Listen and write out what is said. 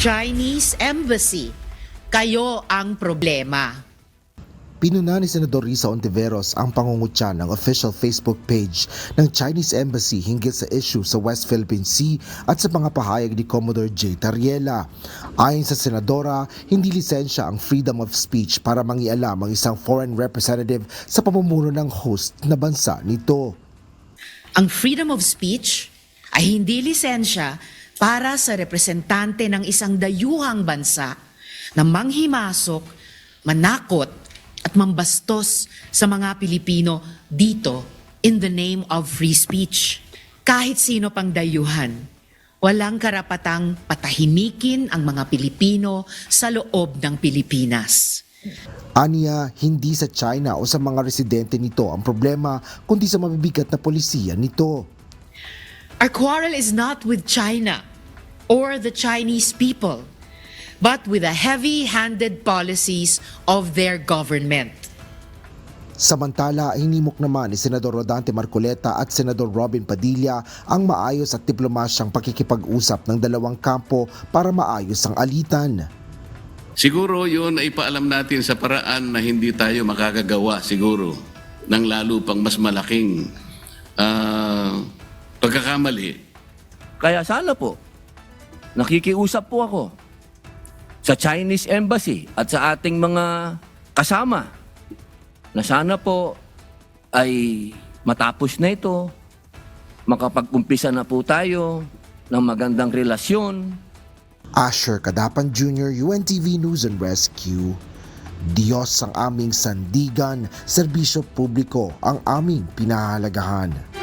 Chinese Embassy. Kayo ang problema. Pinuna ni Senador Risa Ontiveros ang pangungutya ng official Facebook page ng Chinese Embassy hinggil sa issue sa West Philippine Sea at sa mga pahayag ni Commodore J. Tariela. Ayon sa Senadora, hindi lisensya ang freedom of speech para mangialam ang isang foreign representative sa pamumuno ng host na bansa nito. Ang freedom of speech ay hindi lisensya para sa representante ng isang dayuhang bansa na manghimasok, manakot at mambastos sa mga Pilipino dito in the name of free speech. Kahit sino pang dayuhan, walang karapatang patahimikin ang mga Pilipino sa loob ng Pilipinas. Aniya, hindi sa China o sa mga residente nito ang problema kundi sa mabibigat na polisiya nito. Our quarrel is not with China or the Chinese people, but with the heavy-handed policies of their government. Samantala, hinimok naman ni Senador Rodante Marcoleta at Senador Robin Padilla ang maayos at diplomasyang pakikipag-usap ng dalawang kampo para maayos ang alitan. Siguro yun ay paalam natin sa paraan na hindi tayo makakagawa siguro ng lalo pang mas malaking pagkakamali. Kaya sana po, nakikiusap po ako sa Chinese Embassy at sa ating mga kasama na sana po ay matapos na ito, makapag-umpisa na po tayo ng magandang relasyon. Asher Cadapan Jr., UNTV News and Rescue. Diyos ang aming sandigan, serbisyo publiko ang aming pinahalagahan.